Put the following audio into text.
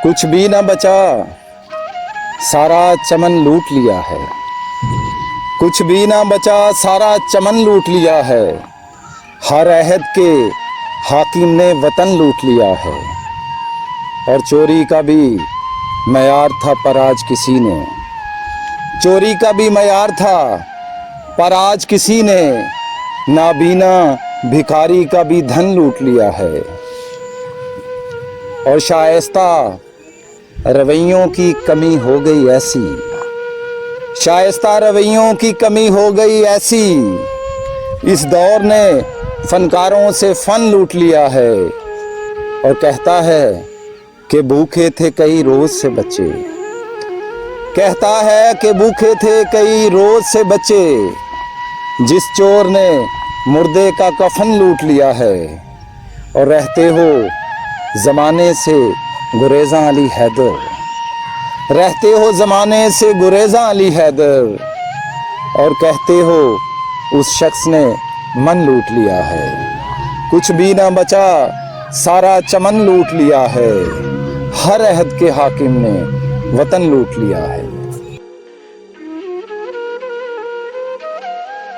कुछ भी ना बचा, सारा चमन लूट लिया है। कुछ भी ना बचा, सारा चमन लूट लिया है। हर अहद के हाकिम ने वतन लूट लिया है। और चोरी का भी मयार था पर आज किसी ने, चोरी का भी मयार था पर आज किसी ने नाबीना भिखारी का भी धन लूट लिया है। और शाइस्ता रवैयों की कमी हो गई ऐसी, शाइस्ता रवैयों की कमी हो गई ऐसी। इस दौर ने फनकारों से फन लूट लिया है। और कहता है कि भूखे थे कई रोज से बच्चे, कहता है कि भूखे थे कई रोज से बच्चे। जिस चोर ने मुर्दे का कफन लूट लिया है। और रहते हो ज़माने से गुरेज़ा अली हैदर, रहते हो ज़माने से गुरेज़ा अली हैदर। और कहते हो उस शख्स ने मन लूट लिया है। कुछ भी ना बचा, सारा चमन लूट लिया है। हर अहद के हाकिम ने वतन लूट लिया है।